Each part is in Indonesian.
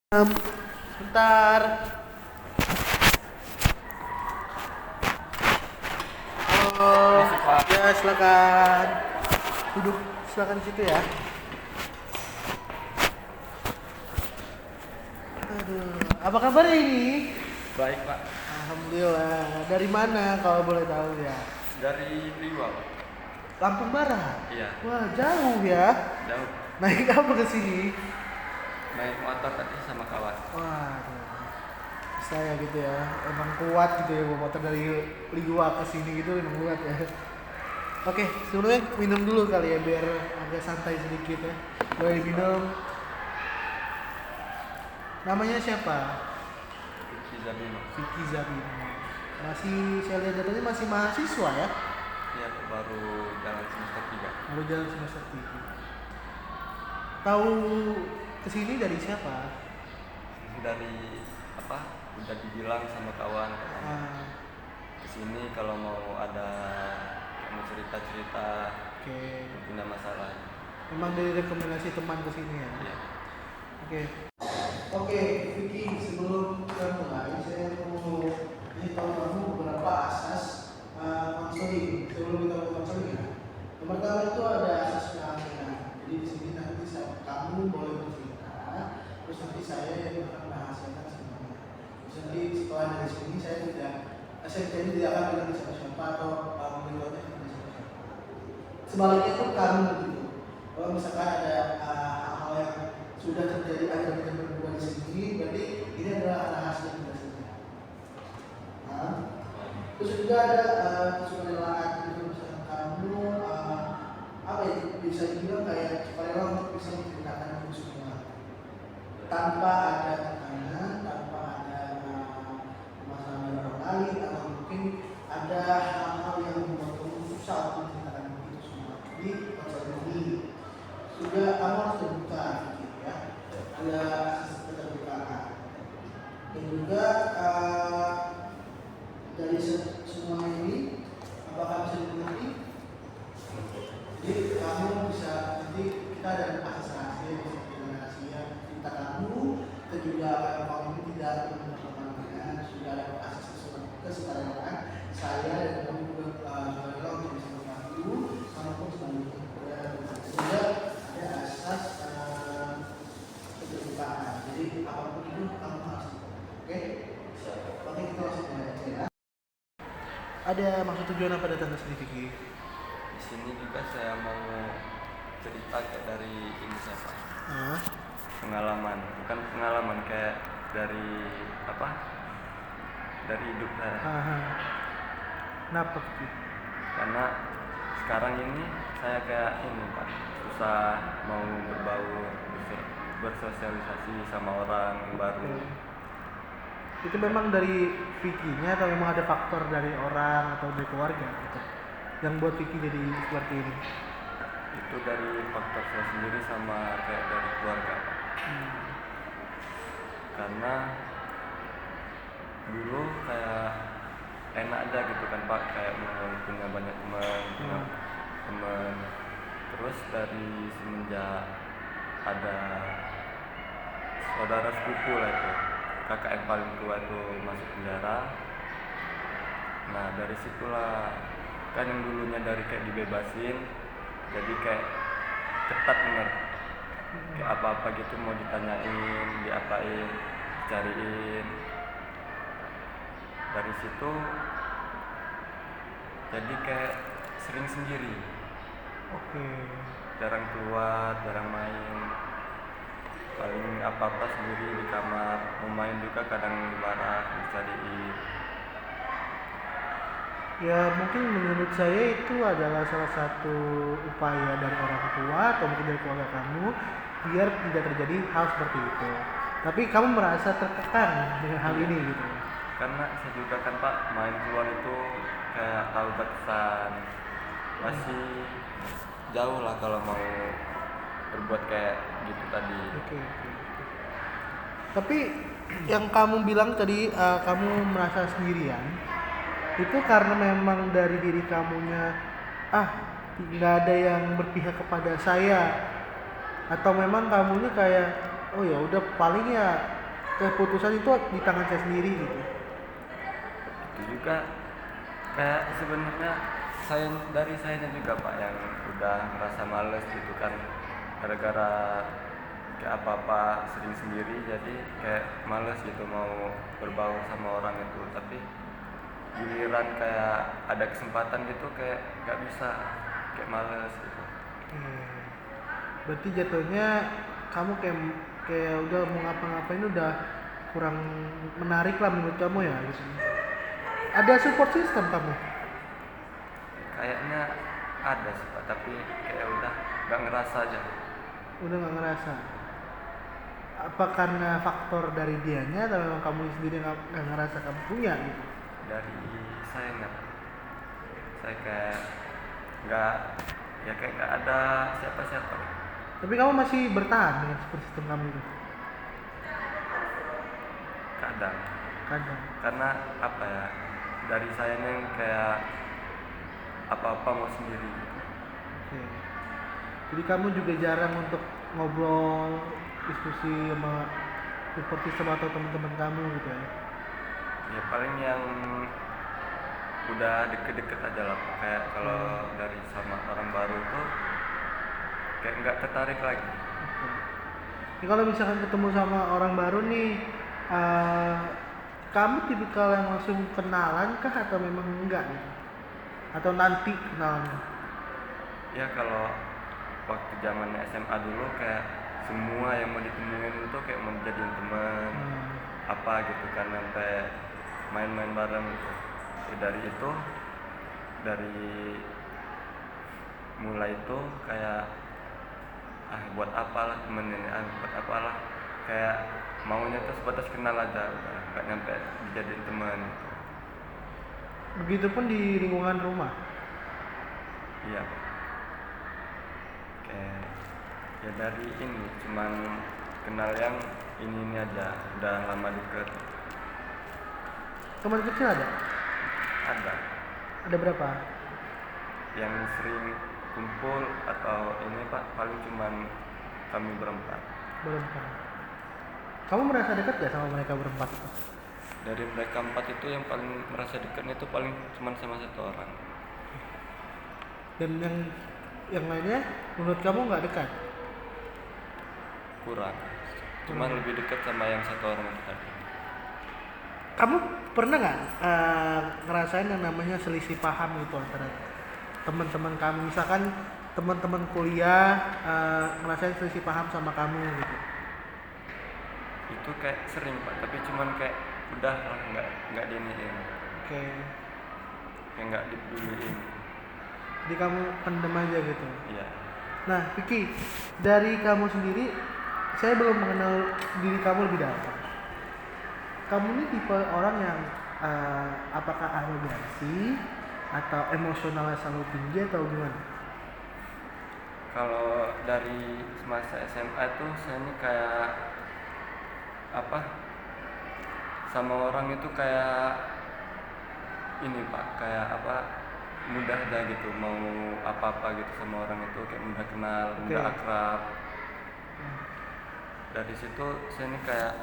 Bentar. Halo. Ya, silakan. Duduk, silakan situ ya. Aduh, apa kabar ini? Baik Pak, Alhamdulillah. Dari mana kalau boleh tahu ya? dari Liwa Pak. Lampung Barat. Iya, Wah, jauh ya. jauh. Naik apa ke sini? Naik motor tadi sama kawan. Wah, saya gitu ya. Emang kuat gitu ya bawa motor dari Liwa ke sini gitu emang kuat ya. Oke, sebelumnya minum dulu kali ya biar agak santai sedikit ya. Boleh minum. Namanya siapa? Vicky Zabino. Vicky Zabino. Masih saya lihat datanya masih mahasiswa ya. Iya, baru jalan semester 3. Baru jalan semester 3. Tahu kesini dari siapa? Dari apa? Udah dibilang sama kawan Ah, kesini kalau mau ada mau cerita-cerita oke. punya masalah. Memang dari rekomendasi teman kesini ya. Iya. Oke. Oke, Vicky, sebelum kita mulai, saya mau kasih tahu kamu beberapa asas konseling. Sebelum kita mulai konseling ya. Yang pertama itu ada asas keahlian. Jadi di sini nanti kamu boleh bercerita, terus nanti saya yang akan merahasiakan semuanya. Terus nanti setelah dari sini saya jadi tidak akan bilang siapa-siapa atau memberitahunya kepada siapa-siapa. Sebaliknya pun kamu gitu. Kalau misalkan ada hal-hal yang sudah terjadi agar kita berdua di sini, berarti ini adalah rahasia kita saja. Nah, terus juga ada sukarelawan itu misalkan kamu apa ya bisa dibilang kayak sukarela untuk bisa menceritakan itu semua tanpa ada tekanan, tanpa ada masalah dari orang lain atau mungkin ada hal-hal yang membuat kamu susah untuk menceritakan itu semua. Jadi konseling ini juga kamu harus terbuka gitu ya. Ada asas keterbukaan. Dan juga dari semua ini apakah bisa dimengerti? Jadi kamu bisa nanti kita ada asas rahasia, bisa kita rahasia cerita kamu, kita juga kamu ini tidak menggunakan sudah ada asas kesukarelawan saya dan kamu juga sukarela untuk bisa membantu maupun sebaliknya. Sehingga ada asas keterbukaan. Jadi apapun itu kamu harus. Oke? Oke, kita langsung mulai aja ya. Ada maksud tujuan apa datang ke sini, Vicky? Di sini juga saya mau cerita kayak dari ini siapa? Pengalaman, bukan pengalaman kayak dari apa? Dari hidup saya. Kenapa, Vicky? Karena sekarang ini saya kayak ini Pak, susah mau berbaur, bersosialisasi sama orang baru. Itu memang dari Vicky-nya atau memang ada faktor dari orang atau dari keluarga gitu yang buat Vicky jadi seperti ini? Itu dari faktor saya sendiri sama kayak dari keluarga Pak. Karena dulu kayak enak aja gitu kan Pak, kayak punya banyak teman. Terus dari semenjak ada saudara sepupu lah itu, kakak yang paling tua itu masuk penjara. Nah dari situlah kan yang dulunya dari kayak dibebasin jadi kayak ketat bener, kayak apa-apa gitu mau ditanyain, diapain, dicariin. Dari situ jadi kayak sering sendiri, jarang keluar, jarang main, paling apa-apa sendiri di kamar. Mau main juga kadang dimarah, dicariin. Ya mungkin menurut saya itu adalah salah satu upaya dari orang tua atau mungkin dari keluarga kamu biar tidak terjadi hal seperti itu. Tapi kamu merasa tertekan dengan hal ini gitu. Karena saya juga kan Pak main keluar itu kayak tahu batasan, masih jauh lah kalau mau berbuat kayak gitu tadi. Oke. Tapi yang kamu bilang tadi kamu merasa sendirian, itu karena memang dari diri kamunya nggak ada yang berpihak kepada saya, atau memang kamunya kayak oh ya udah paling ya keputusan itu di tangan saya sendiri gitu. Itu juga kayak sebenarnya dari sayanya juga Pak yang udah merasa males gitu kan, gara-gara kayak apa-apa sering sendiri jadi kayak males gitu mau berbaur sama orang itu, tapi giliran kayak ada kesempatan gitu kayak nggak bisa, kayak males gitu. Berarti jatuhnya kamu kayak kayak udah mau ngapa-ngapain udah kurang menarik lah menurut kamu ya gitu. Ada support system kamu? Kayaknya ada sih Pak, tapi kayak udah nggak ngerasa aja. Udah nggak ngerasa. Apa karena faktor dari dianya atau memang kamu sendiri nggak ngerasa kamu punya gitu? Dari saya nggak, saya kayak nggak, ya kayak nggak ada siapa-siapa. Tapi kamu masih bertahan dengan support system kamu itu? Kadang Kadang. karena apa ya, dari saya yang kayak apa-apa mau sendiri gitu. Oke. Jadi kamu juga jarang untuk ngobrol, diskusi sama support system atau teman-teman kamu gitu ya? Ya paling yang udah deket-deket aja lah Pak. Kayak kalau dari sama orang baru tuh kayak nggak tertarik lagi. Oke. Jadi kalau misalkan ketemu sama orang baru nih, eh, kamu tipikal yang langsung kenalan kah atau memang enggak gitu? Atau nanti kenalannya? Ya kalau waktu zamannya SMA dulu kayak semua yang mau ditemuin itu kayak mau jadiin teman apa gitu kan, sampai main-main bareng gitu. Ya, dari mulai itu kayak buat apalah temen ini, buat apalah, kayak maunya tuh sebatas kenal aja, udah nggak nyampe dijadiin teman gitu. Begitupun di lingkungan rumah. Iya Pak. Kayak ya dari ini cuman kenal yang ini aja, udah lama deket. Teman kecil ada? Ada Ada berapa? yang sering kumpul atau ini Pak, paling cuman kami berempat. Berempat. Kamu merasa dekat gak sama mereka berempat itu? Dari mereka empat itu yang paling merasa dekatnya itu paling cuman sama satu orang. Dan yang lainnya menurut kamu nggak dekat? Kurang, cuman lebih dekat sama yang satu orang itu tadi. Kamu pernah nggak ngerasain yang namanya selisih paham gitu antara teman-teman kamu? Misalkan teman-teman kuliah ngerasain selisih paham sama kamu gitu. Itu kayak sering Pak, tapi cuman kayak udah lah, nggak diiniin, Oke. kayak nggak dipeduliin. Jadi kamu pendem aja gitu. Iya. Nah, Vicky, dari kamu sendiri, saya belum mengenal diri kamu lebih dalam. Kamu ini tipe orang yang apakah arogansi atau emosionalnya selalu tinggi atau gimana? Kalau dari semasa SMA tuh saya ini kayak apa, sama orang itu kayak ini Pak, kayak apa, mudah aja gitu, mau apa-apa gitu sama orang itu kayak mudah kenal, mudah akrab. Dari situ saya ini kayak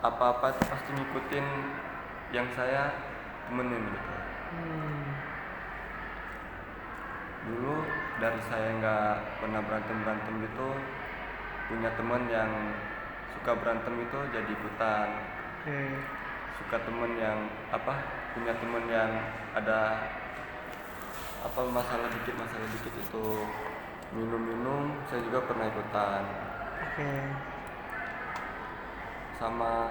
apa-apa tuh pasti ngikutin yang saya temenin gitu. Dulu dari saya nggak pernah berantem gitu, punya teman yang suka berantem itu jadi ikutan. Suka temen yang punya temen yang ada masalah dikit itu minum saya juga pernah ikutan. Sama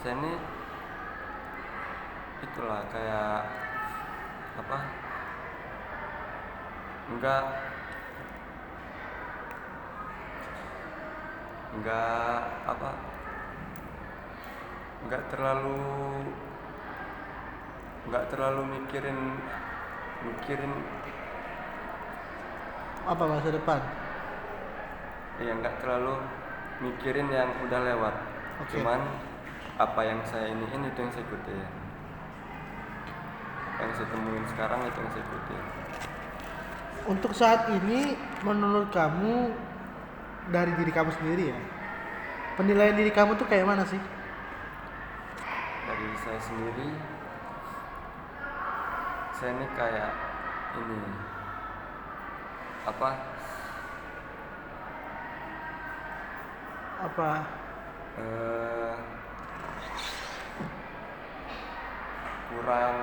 saya ini itulah kayak nggak terlalu mikirin apa masa depan? ya, nggak terlalu mikirin yang udah lewat. Cuman apa yang saya ini itu yang saya ikutin, yang saya temuin sekarang itu yang saya ikutin. Untuk saat ini menurut kamu, dari diri kamu sendiri ya, Penilaian diri kamu tuh kayak mana sih? Dari saya sendiri, saya ini kayak ini apa Apa? eh, kurang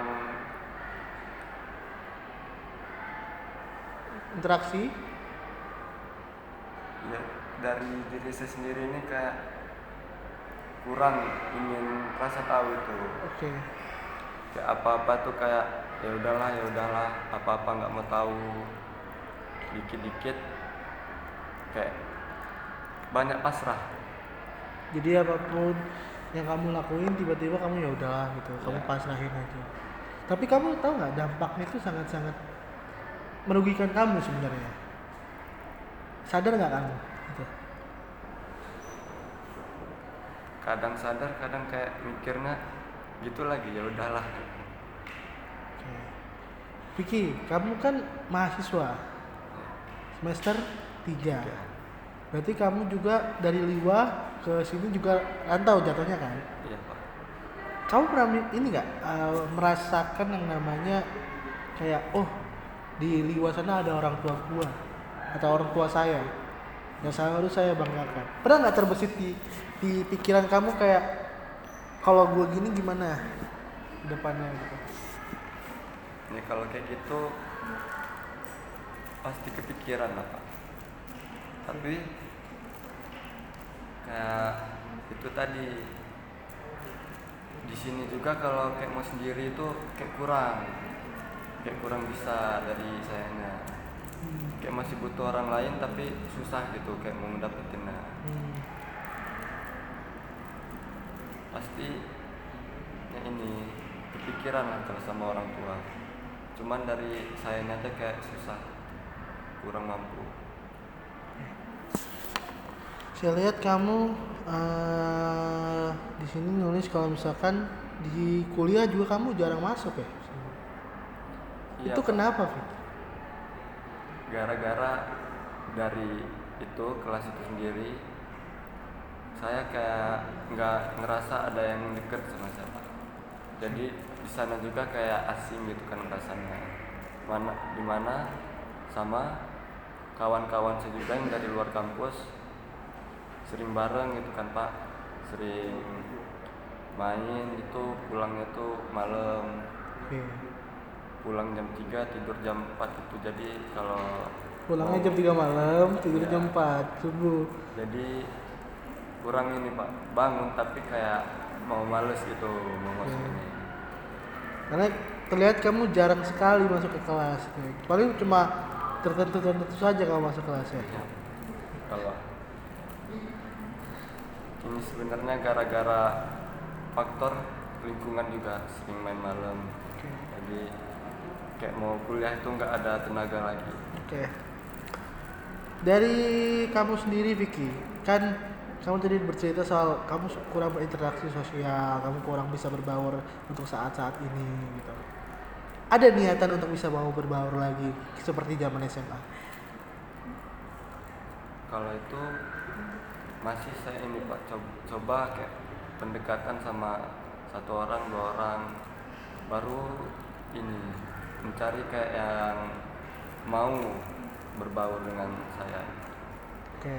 Interaksi? ya, dari diri saya sendiri ini kayak kurang ingin rasa tahu itu. Oke. Kayak apa-apa tuh kayak ya udahlah, apa-apa nggak mau tahu, dikit-dikit kayak banyak pasrah. Jadi apapun yang kamu lakuin tiba-tiba kamu ya udahlah gitu, kamu Ya. pasrahin aja. Tapi kamu tahu nggak dampaknya itu sangat-sangat merugikan kamu sebenarnya. Sadar nggak kamu? Gitu. Kadang sadar, kadang kayak mikirnya gitu lagi, ya udahlah. Oke. Vicky, kamu kan mahasiswa semester 3. Berarti kamu juga dari Liwa ke sini juga rantau jatuhnya kan? Iya Pak. Kamu pernah ini nggak merasakan yang namanya kayak di Liwa sana ada orang tua gua atau orang tua saya yang harus saya banggakan? Pernah nggak terbesit di pikiran kamu kayak kalau gua gini gimana ke depannya gitu? Ini kalau kayak gitu pasti kepikiran lah Pak. Tapi kayak itu tadi, di sini juga kalau kayak mau sendiri itu kayak kurang bisa dari sayanya. Kayak masih butuh orang lain tapi susah gitu kayak mau dapetinnya. Pasti ya ini kepikiran lah kalau sama orang tua. Cuman dari sayanya aja kayak susah, kurang mampu. Saya lihat kamu di sini nulis kalau misalkan di kuliah juga kamu jarang masuk ya. Iya, Itu Pak. kenapa, Fit? Gara-gara dari itu kelas itu sendiri, saya kayak nggak ngerasa ada yang deket sama saya Pak. Jadi di sana juga kayak asing gitu kan rasanya. Dimana sama kawan-kawan saya juga yang dari luar kampus sering bareng gitu kan Pak, sering main itu, pulangnya tuh malam, Oke. pulang jam 3 tidur jam 4 itu. Jadi kalau Pulangnya mau- jam 3 malam, tidur Iya. jam 4 subuh. jadi kurang ini Pak, bangun tapi kayak mau males gitu mau masuk Iya. ini. Karena terlihat kamu jarang sekali masuk ke kelas. Paling cuma tertentu saja kamu masuk kelas ya. Ya. Kalau ini sebenarnya gara-gara faktor lingkungan juga, sering main malam. Oke. Jadi kayak mau kuliah itu nggak ada tenaga lagi. Oke. Dari kamu sendiri Vicky, kan kamu tadi bercerita soal kamu kurang berinteraksi sosial, kamu kurang bisa berbaur untuk saat-saat ini gitu. Ada niatan untuk bisa mau berbaur lagi seperti zaman SMA? Kalau itu masih saya ini Pak, coba kayak pendekatan sama satu orang dua orang, baru ini mencari kayak yang mau berbaur dengan saya. Oke.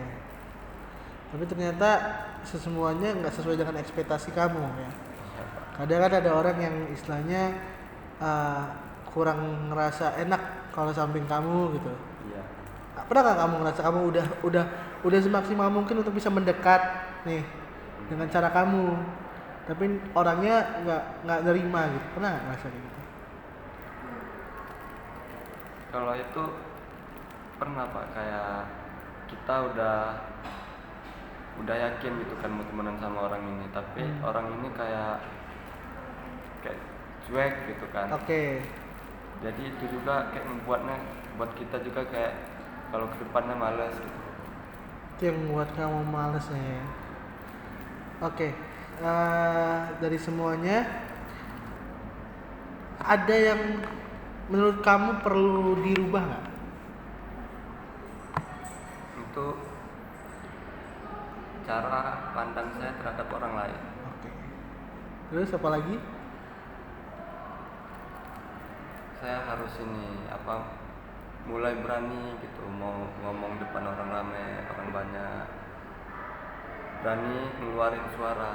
Tapi ternyata semuanya nggak sesuai dengan ekspektasi kamu ya. Ya, Pak. Kadang kan ada orang yang istilahnya kurang ngerasa enak kalau samping kamu gitu. Iya. Pernah nggak kamu ngerasa kamu udah semaksimal mungkin untuk bisa mendekat nih dengan cara kamu, tapi orangnya nggak nerima gitu? Pernah nggak ngerasa kayak gitu? Kalau itu pernah Pak, kayak kita udah yakin gitu kan mau temenan sama orang ini, tapi orang ini kayak cuek gitu kan. Oke. Jadi itu juga kayak buat kita juga kayak kalau ke depannya malas gitu. Itu yang membuat kamu males ya. Oke. Dari semuanya ada yang menurut kamu perlu dirubah nggak? Itu cara pandang saya terhadap orang lain. Oke. Terus apa lagi? Saya harus mulai berani gitu, mau ngomong depan orang ramai, orang banyak, berani ngeluarin suara.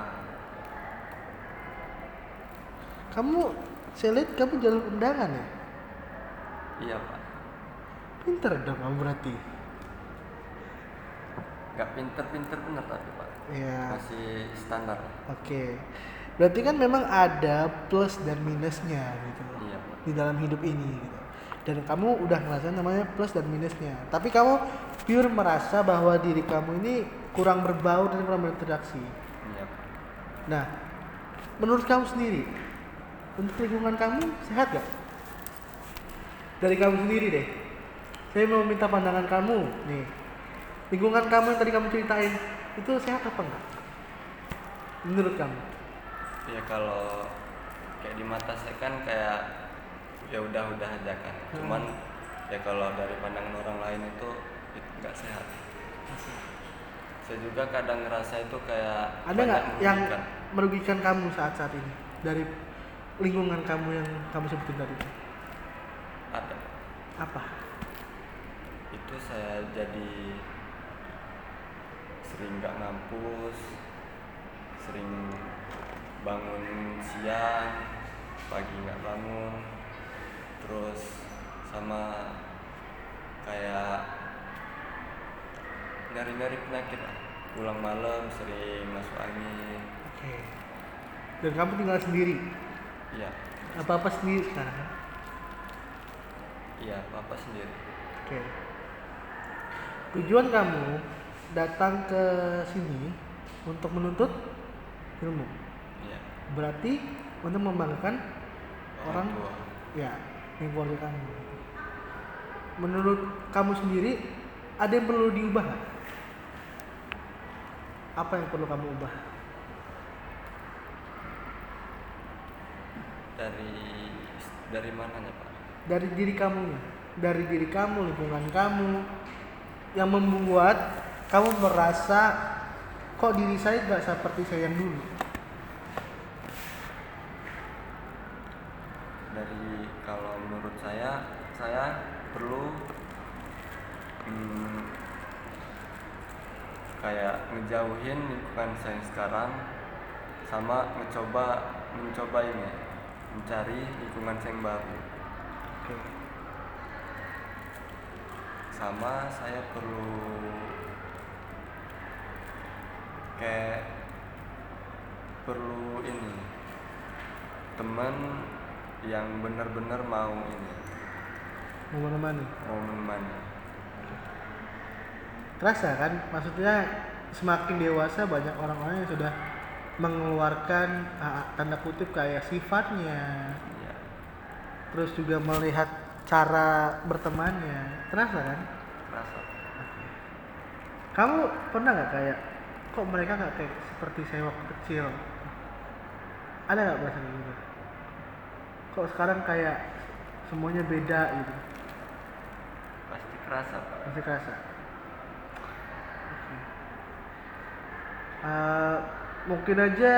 Saya lihat kamu jalur undangan ya? Iya Pak, Pinter dong kamu berarti. gak pinter-pinter bener tapi Pak, Iya. masih standar. Oke. Berarti kan memang ada plus dan minusnya gitu Iya Pak. di dalam hidup ini gitu. Dan kamu udah ngerasain namanya plus dan minusnya. Tapi kamu pure merasa bahwa diri kamu ini kurang berbau dan kurang berinteraksi. Iya Pak. Nah, menurut kamu sendiri, untuk lingkungan kamu sehat gak? Dari kamu sendiri deh. Saya mau minta pandangan kamu nih. Lingkungan kamu yang tadi kamu ceritain itu sehat apa enggak? Menurut kamu? Ya kalau kayak di mata saya kan kayak ya udah aja kan. Cuman ya kalau dari pandangan orang lain itu nggak sehat. Saya juga kadang ngerasa itu kayak Ada nggak banyak yang merugikan. merugikan kamu saat ini dari lingkungan kamu yang kamu sebutin tadi? Ada. Apa? Itu saya jadi sering nggak ngampus, sering bangun siang, pagi nggak bangun, terus sama kayak nyari-nyari penyakit lah. Pulang malam sering masuk angin. Oke. Dan kamu tinggal sendiri? Iya, Apa-apa sendiri sekarang? iya papa sendiri. Oke. Tujuan kamu datang ke sini untuk menuntut ilmu. Iya. Berarti untuk membanggakan orang tua. ya, yang keluarga kamu. Menurut kamu sendiri ada yang perlu diubah nggak? Apa yang perlu kamu ubah? Dari mananya Pak? Dari diri kamu, lingkungan kamu, yang membuat kamu merasa kok diri saya nggak seperti saya yang dulu. Dari kalau menurut saya perlu kayak ngejauhin lingkungan saya sekarang, sama mencoba ini mencari lingkungan saya yang baru. Oke. Sama saya perlu ini teman yang benar-benar mau Menemani. menemani. Terasa kan? Maksudnya semakin dewasa banyak orang-orang yang sudah mengeluarkan tanda kutip kayak sifatnya, Iya. terus juga melihat cara bertemannya. Terasa kan? Rasa Kamu pernah nggak kayak kok mereka nggak kayak seperti saya waktu kecil? Ada nggak perasaan gitu? Kok sekarang kayak semuanya beda gitu? pasti kerasa Pak. Masih kerasa? Oke. Mungkin aja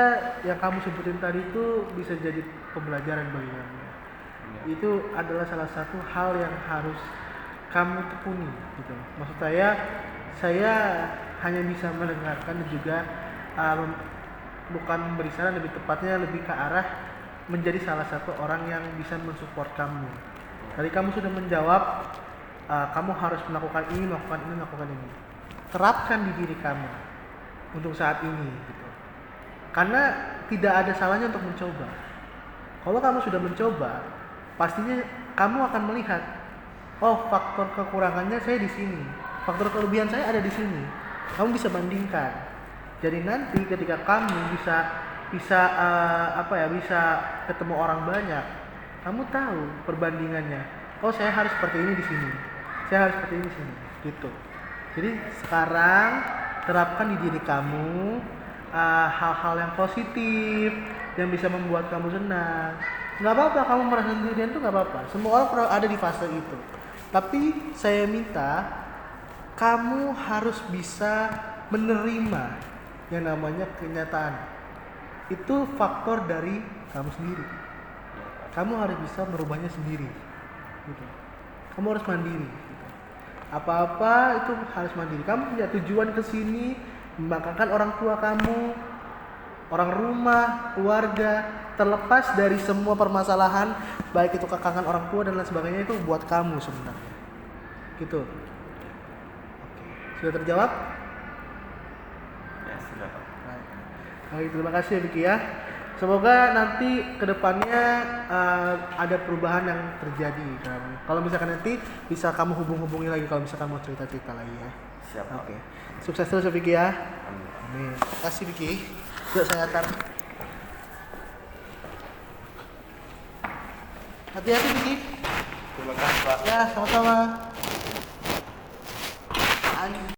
yang kamu sebutin tadi itu bisa jadi pembelajaran bagi kamu. Iya. Itu adalah salah satu hal yang harus kamu tekuni gitu. Maksud saya hanya bisa mendengarkan dan juga bukan memberi saran, lebih tepatnya lebih ke arah menjadi salah satu orang yang bisa mensupport kamu. Tadi kamu sudah menjawab, kamu harus melakukan ini. Terapkan di diri kamu untuk saat ini gitu. Karena tidak ada salahnya untuk mencoba. Kalau kamu sudah mencoba, pastinya kamu akan melihat, oh faktor kekurangannya saya di sini, faktor kelebihan saya ada di sini. Kamu bisa bandingkan. Jadi nanti ketika kamu bisa ketemu orang banyak, kamu tahu perbandingannya. Oh saya harus seperti ini di sini, saya harus seperti ini di sini, gitu. Jadi sekarang terapkan di diri kamu hal-hal yang positif yang bisa membuat kamu senang. Nggak apa-apa kamu merasa sendirian tuh nggak apa-apa. Semua orang pernah ada di fase itu. Tapi saya minta kamu harus bisa menerima yang namanya kenyataan. Itu faktor dari kamu sendiri. Iya, Pak. Kamu harus bisa merubahnya sendiri. Gitu. Kamu harus mandiri. Gitu. Apa-apa itu harus mandiri. Kamu punya tujuan ke sini, membanggakan orang tua kamu, orang rumah, keluarga, terlepas dari semua permasalahan, baik itu kekangan orang tua dan lain sebagainya, itu buat kamu sebenarnya. Gitu. Oke. Sudah terjawab? Ya sudah, Pak. Baik, terima kasih Vicky ya. Semoga nanti kedepannya ada perubahan yang terjadi. Kalau misalkan nanti bisa kamu hubungi lagi kalau misalkan mau cerita-cerita lagi ya. Siap, Pak. Oke. Sukses terus ya Vicky ya. Amin. Amin. Terima kasih Vicky. Yuk saya antar. Hati-hati Vicky. Terima kasih, Pak. Ya, sama-sama.